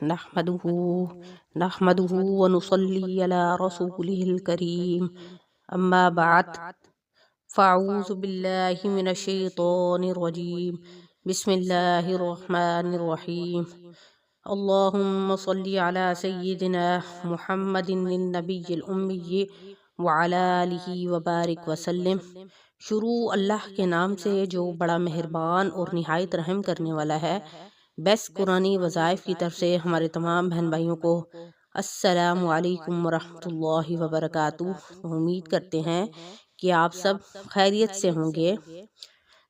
نحمده ونصلي على رسوله الكريم اما بعد فاعوذ باللہ من الشیطان الرجیم بسم اللہ الرحمن الرحیم اللہم صلی علی سیدنا محمد النبی الامی وعلی آلہ وبارک وسلم۔ شروع اللہ کے نام سے جو بڑا مہربان اور نہایت رحم کرنے والا ہے۔ بیسٹ قرآنی وظائف کی طرف سے ہمارے تمام بہن بھائیوں کو السلام علیکم ورحمۃ اللہ وبرکاتہ۔ امید کرتے ہیں کہ آپ سب خیریت سے ہوں گے۔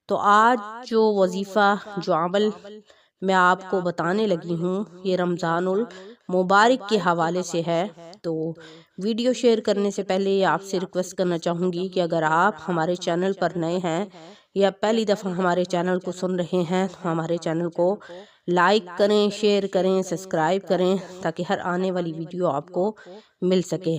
تو آج جو وظیفہ جو عمل میں آپ کو بتانے لگی ہوں یہ رمضان المبارک کے حوالے سے ہے۔ تو ویڈیو شیئر کرنے سے پہلے آپ سے ریکویسٹ کرنا چاہوں گی کہ اگر آپ ہمارے چینل پر نئے ہیں یا پہلی دفعہ ہمارے چینل کو سن رہے ہیں تو ہمارے چینل کو لائک کریں، شیئر کریں، سبسکرائب کریں تاکہ ہر آنے والی ویڈیو آپ کو مل سکے۔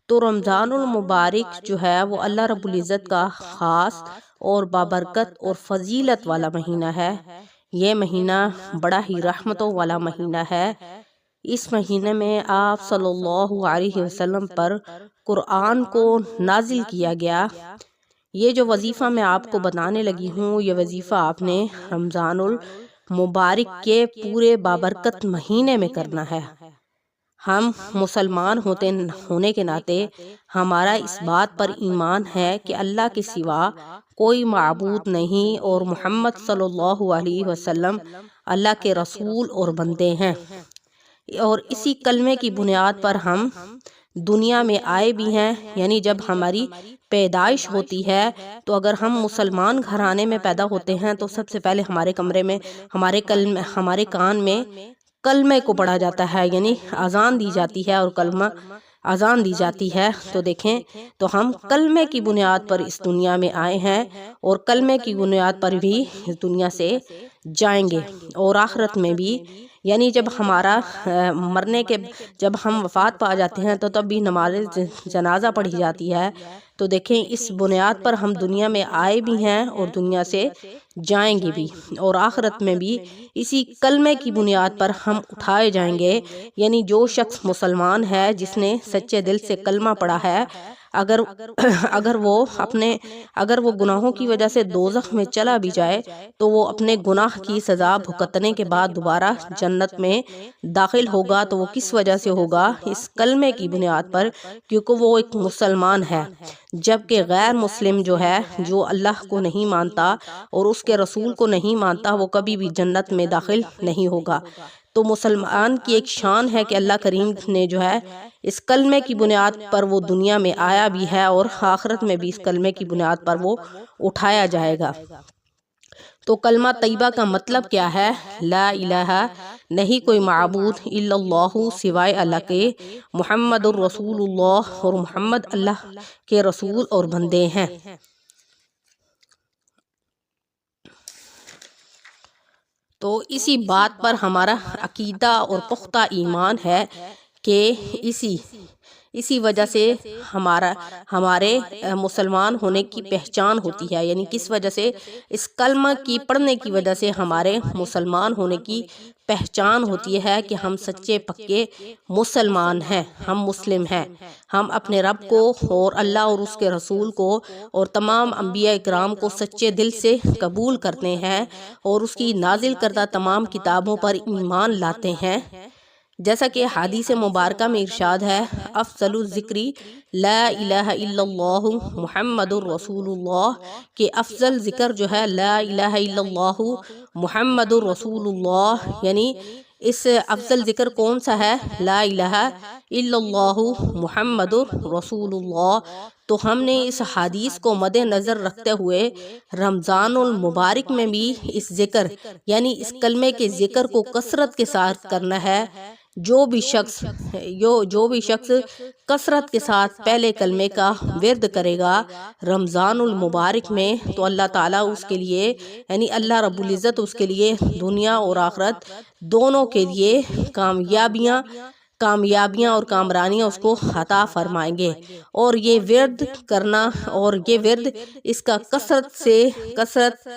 تو رمضان المبارک جو ہے وہ اللہ رب العزت کا خاص اور بابرکت اور فضیلت والا مہینہ ہے۔ یہ مہینہ بڑا ہی رحمتوں والا مہینہ ہے۔ اس مہینے میں آپ صلی اللہ علیہ وسلم پر قرآن کو نازل کیا گیا۔ یہ جو وظیفہ میں آپ کو بتانے لگی ہوں یہ وظیفہ آپ نے رمضان المبارک کے پورے بابرکت مہینے میں کرنا ہے۔ ہم مسلمان ہونے کے ناطے ہمارا اس بات پر ایمان ہے کہ اللہ کے سوا کوئی معبود نہیں اور محمد صلی اللہ علیہ وسلم اللہ کے رسول اور بندے ہیں، اور اسی کلمے کی بنیاد پر ہم دنیا میں آئے بھی ہیں۔ یعنی جب ہماری پیدائش ہوتی ہے تو اگر ہم مسلمان گھرانے میں پیدا ہوتے ہیں تو سب سے پہلے ہمارے کمرے میں ہمارے کان میں کلمے کو پڑھا جاتا ہے، یعنی اذان دی جاتی ہے اور کلمہ اذان دی جاتی ہے۔ تو دیکھیں تو ہم کلمے کی بنیاد پر اس دنیا میں آئے ہیں اور کلمے کی بنیاد پر بھی اس دنیا سے جائیں گے، اور آخرت میں بھی یعنی جب ہمارا جب ہم وفات پا جاتے ہیں تو تب بھی نماز جنازہ پڑھی جاتی ہے۔ تو دیکھیں اس بنیاد پر ہم دنیا میں آئے بھی ہیں اور دنیا سے جائیں گے بھی، اور آخرت میں بھی اسی کلمے کی بنیاد پر ہم اٹھائے جائیں گے۔ یعنی جو شخص مسلمان ہے جس نے سچے دل سے کلمہ پڑھا ہے، اگر وہ گناہوں کی وجہ سے دوزخ میں چلا بھی جائے تو وہ اپنے گناہ کی سزا بھگتنے کے بعد دوبارہ جنت میں داخل ہوگا۔ تو وہ کس وجہ سے ہوگا؟ اس کلمے کی بنیاد پر، کیونکہ وہ ایک مسلمان ہے۔ جبکہ غیر مسلم جو ہے، جو اللہ کو نہیں مانتا اور اس کے رسول کو نہیں مانتا، وہ کبھی بھی جنت میں داخل نہیں ہوگا۔ تو مسلمان کی ایک شان ہے کہ اللہ کریم نے جو ہے اس کلمے کی بنیاد پر وہ دنیا میں آیا بھی ہے اور آخرت میں بھی اس کلمے کی بنیاد پر وہ اٹھایا جائے گا۔ تو کلمہ طیبہ کا مطلب کیا ہے؟ لا الہ، نہیں کوئی معبود الا اللہ، سوائے اللہ کے، محمد الرسول اللہ، اور محمد اللہ کے رسول اور بندے ہیں۔ تو اسی بات پر ہمارا عقیدہ اور پختہ ایمان ہے کہ اسی وجہ سے ہمارے مسلمان ہونے کی پہچان ہوتی ہے۔ یعنی کس وجہ سے؟ اس کلمہ کی پڑھنے کی وجہ سے ہمارے مسلمان ہونے کی پہچان ہوتی ہے کہ ہم سچے پکے مسلمان ہیں، ہم مسلم ہیں۔ ہم اپنے رب کو اور اللہ اور اس کے رسول کو اور تمام انبیاء اکرام کو سچے دل سے قبول کرتے ہیں اور اس کی نازل کردہ تمام کتابوں پر ایمان لاتے ہیں۔ جیسا کہ حدیث مبارکہ میں ارشاد ہے، افضل الذکر لا الہ الا اللہ محمد الرسول اللہ، کہ افضل ذکر جو ہے لا الہ الا اللہ محمد الرسول اللہ۔ یعنی اس افضل ذکر کون سا ہے؟ لا الہ الا اللہ محمد الرسول اللہ۔ تو ہم نے اس حدیث کو مد نظر رکھتے ہوئے رمضان المبارک میں بھی اس ذکر یعنی اس کلمے کے ذکر کو کثرت کے ساتھ کرنا ہے۔ جو بھی شخص کثرت کے ساتھ پہلے کلمے کا ورد کرے گا رمضان المبارک میں تو اللہ تعالیٰ اس کے لیے یعنی اللہ رب العزت اس کے لیے دنیا اور آخرت دونوں کے لیے کامیابیاں اور کامرانیاں اس کو عطا فرمائیں گے۔ اور یہ ورد کرنا اور یہ ورد اس کا کثرت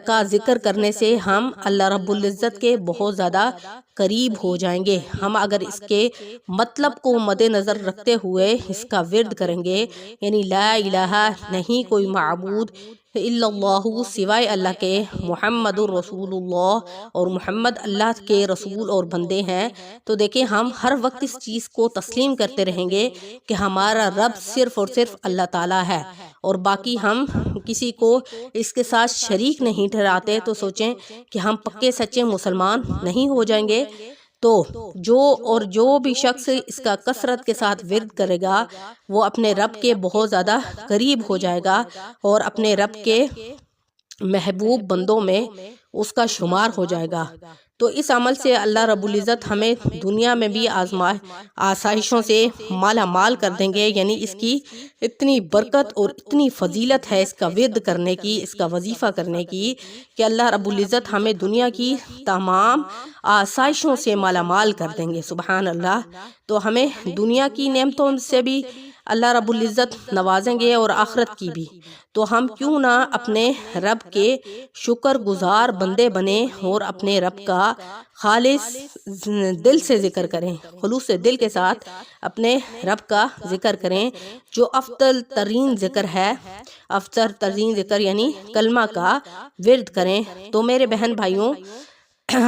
کا ذکر کرنے سے ہم اللہ رب العزت کے بہت زیادہ قریب ہو جائیں گے۔ ہم اگر اس کے مطلب کو مد نظر رکھتے ہوئے اس کا ورد کریں گے، یعنی لا الہ، نہیں کوئی معبود الا اللہ، سوائے اللہ کے، محمد الرسول اللہ، اور محمد اللہ کے رسول اور بندے ہیں، تو دیکھیں ہم ہر وقت اس چیز کو تسلیم کرتے رہیں گے کہ ہمارا رب صرف اور صرف اللہ تعالیٰ ہے، اور باقی ہم کسی کو اس کے ساتھ شریک نہیں ٹھہراتے، تو سوچیں کہ ہم پکے سچے مسلمان نہیں ہو جائیں گے۔ تو جو بھی شخص اس کا کثرت کے ساتھ ورد کرے گا وہ اپنے رب کے بہت زیادہ قریب ہو جائے گا اور اپنے رب کے محبوب بندوں میں اس کا شمار ہو جائے گا۔ تو اس عمل سے اللہ رب العزت ہمیں دنیا میں بھی آسائشوں سے مالا مال کر دیں گے، یعنی اس کی اتنی برکت اور اتنی فضیلت ہے اس کا ورد کرنے کی، اس کا وظیفہ کرنے کی، کہ اللہ رب العزت ہمیں دنیا کی تمام آسائشوں سے مالا مال کر دیں گے، سبحان اللہ۔ تو ہمیں دنیا کی نعمتوں سے بھی اللہ رب العزت نوازیں گے اور آخرت کی بھی، تو ہم کیوں نہ اپنے رب کے شکر گزار بندے بنیں اور اپنے رب کا خالص دل سے ذکر کریں، خلوص دل کے ساتھ اپنے رب کا ذکر کریں، جو افضل ترین ذکر ہے، افضل ترین ذکر یعنی کلمہ کا ورد کریں۔ تو میرے بہن بھائیوں،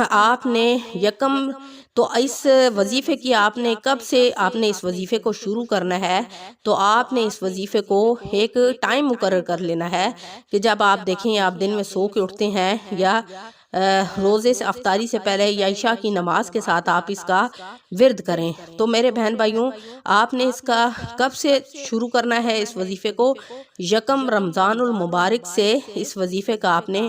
آپ نے یکم تو اس وظیفے کی آپ نے کب سے آپ نے اس وظیفے کو شروع کرنا ہے، تو آپ نے اس وظیفے کو ایک ٹائم مقرر کر لینا ہے کہ جب آپ دیکھیں آپ دن میں سو کے اٹھتے ہیں یا روزے سے افطاری سے پہلے یا عشاء کی نماز کے ساتھ آپ اس کا ورد کریں۔ تو میرے بہن بھائیوں، آپ نے اس کا کب سے شروع کرنا ہے اس وظیفے کو؟ یکم رمضان المبارک سے اس وظیفے کا آپ نے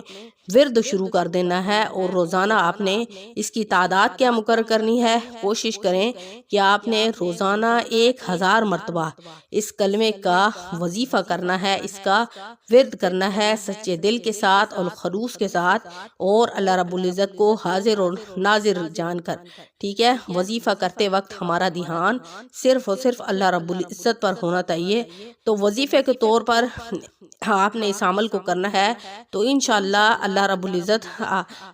ورد شروع کر دینا ہے، اور روزانہ آپ نے اس کی تعداد کیا مقرر کرنی ہے؟ کوشش کریں کہ آپ نے روزانہ 1000 مرتبہ اس کلمے کا وظیفہ کرنا ہے، اس کا ورد کرنا ہے سچے دل کے ساتھ اور خلوص کے ساتھ، اور اللہ رب العزت کو حاضر اور ناظر جان کر، ٹھیک ہے؟ وظیفہ کرتے وقت ہمارا دھیان صرف اور صرف اللہ رب العزت پر ہونا چاہیے۔ تو وظیفے کے طور پر آپ نے اس عمل کو کرنا ہے، تو انشاءاللہ اللہ رب العزت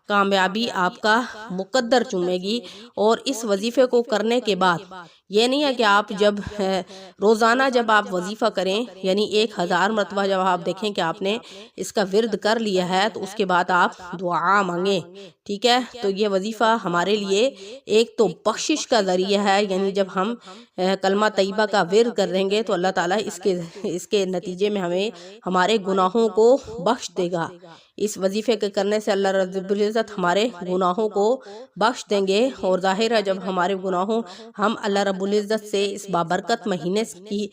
کامیابی آپ کا مقدر چومے گی۔ اور اس وظیفے کو کرنے کے بعد یہ نہیں ہے کہ آپ جب روزانہ جب آپ وظیفہ کریں، یعنی 1000 مرتبہ جب آپ دیکھیں کہ آپ نے اس کا ورد کر لیا ہے، تو اس کے بعد آپ دعا مانگیں، ٹھیک ہے؟ تو یہ وظیفہ ہمارے لیے ایک تو بخشش کا ذریعہ ہے، یعنی جب ہم کلمہ طیبہ کا ورد کر دیں گے تو اللہ تعالیٰ اس کے نتیجے میں ہمیں ہمارے گناہوں کو بخش دے گا۔ اس وظیفے کے کرنے سے اللہ رب العزت ہمارے گناہوں کو بخش دیں گے، اور ظاہر ہے جب ہمارے گناہوں ہم اللہ رب العزت سے اس بابرکت مہینے کی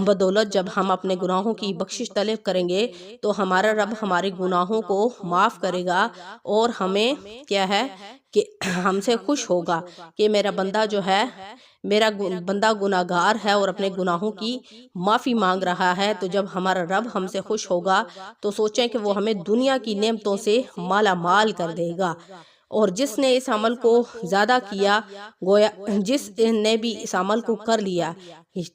بدولت جب ہم اپنے گناہوں کی بخشش طلب کریں گے تو ہمارا رب ہمارے گناہوں کو معاف کرے گا، اور ہمیں کیا ہے کہ ہم سے خوش ہوگا کہ میرا بندہ جو ہے، میرا بندہ گناہگار ہے اور اپنے گناہوں کی معافی مانگ رہا ہے۔ تو جب ہمارا رب ہم سے خوش ہوگا تو سوچیں کہ وہ ہمیں دنیا کی نعمتوں سے مالا مال کر دے گا، اور جس نے اس عمل کو زیادہ کیا، گویا جس نے بھی اس عمل کو کر لیا،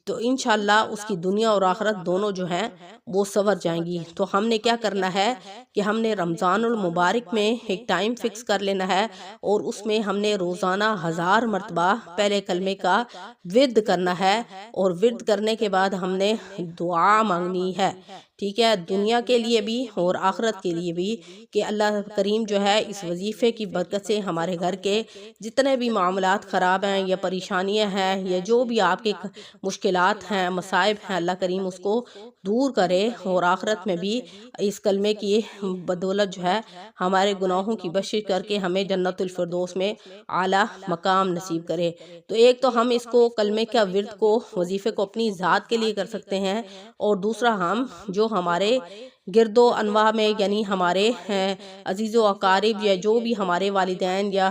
تو انشاءاللہ اس کی دنیا اور آخرت دونوں جو ہیں وہ سنور جائیں گی۔ تو ہم نے کیا کرنا ہے کہ ہم نے رمضان المبارک میں ایک ٹائم فکس کر لینا ہے، اور اس میں ہم نے روزانہ 1000 مرتبہ پہلے کلمے کا ورد کرنا ہے، اور ورد کرنے کے بعد ہم نے دعا مانگنی ہے، ٹھیک ہے؟ دنیا کے لیے بھی اور آخرت کے لیے بھی، کہ اللہ کریم جو ہے اس وظیفے کی برکت سے ہمارے گھر کے جتنے بھی معاملات خراب ہیں یا پریشانیاں ہیں یا جو بھی آپ کے مشکلات ہیں، مصائب ہیں، اللہ کریم اس کو دور کرے، اور آخرت میں بھی اس کلمے کی بدولت جو ہے ہمارے گناہوں کی بخشش کر کے ہمیں جنت الفردوس میں اعلیٰ مقام نصیب کرے۔ تو ایک تو ہم اس کو کلمے کا ورد کو وظیفے کو اپنی ذات کے لیے کر سکتے ہیں، اور دوسرا ہم جو ہمارے گرد و انواع میں، یعنی ہمارے عزیز و اقارب یا جو بھی ہمارے والدین یا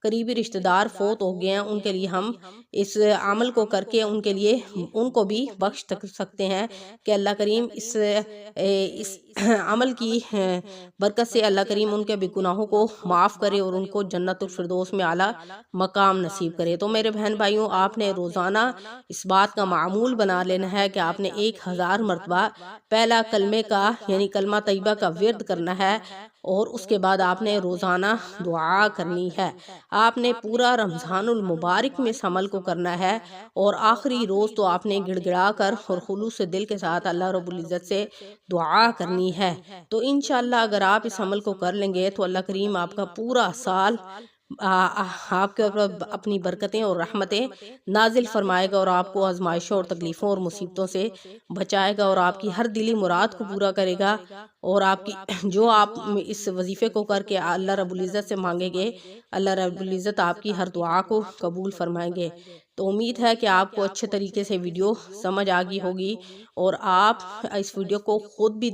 قریبی رشتہ دار فوت ہو گئے ہیں، ان کے لیے ہم اس عمل کو کر کے ان کو بھی بخش سکتے ہیں، کہ اللہ کریم اس عمل کی برکت سے اللہ کریم ان کے بھی گناہوں کو معاف کرے اور ان کو جنت الفردوس میں اعلیٰ مقام نصیب کرے۔ تو میرے بہن بھائیوں، آپ نے روزانہ اس بات کا معمول بنا لینا ہے کہ آپ نے 1000 مرتبہ پہلا کلمے کا یعنی کلمہ طیبہ کا ورد کرنا ہے، اور اس کے بعد آپ نے روزانہ دعا کرنی ہے۔ آپ نے پورا رمضان المبارک میں اس عمل کو کرنا ہے، اور آخری روز تو آپ نے گڑ گڑا کر اور خلوص دل کے ساتھ اللہ رب العزت سے دعا کرنی ہے۔ تو انشاءاللہ اگر آپ اس عمل کو کر لیں گے تو اللہ کریم آپ کا پورا سال آپ کے اوپر اپنی برکتیں اور رحمتیں نازل فرمائے گا، اور آپ کو آزمائشوں اور تکلیفوں اور مصیبتوں سے بچائے گا، اور آپ کی ہر دلی مراد کو پورا کرے گا، اور آپ کی جو آپ اس وظیفے کو کر کے اللہ رب العزت سے مانگیں گے، اللہ رب العزت آپ کی ہر دعا کو قبول فرمائیں گے۔ تو امید ہے کہ آپ کو اچھے طریقے سے ویڈیو سمجھ آگئی ہوگی، اور آپ اس ویڈیو کو خود بھی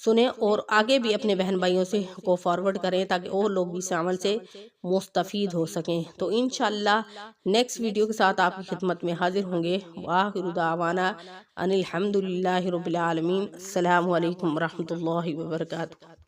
سنیں اور آگے بھی اپنے بہن بھائیوں سے کو فارورڈ کریں تاکہ اور لوگ بھی اس عمل سے مستفید ہو سکیں۔ تو انشاءاللہ نیکسٹ ویڈیو کے ساتھ آپ کی خدمت میں حاضر ہوں گے۔ وآخر دعوانا ان الحمدللہ رب العالمین۔ السلام علیکم ورحمۃ اللہ وبرکاتہ۔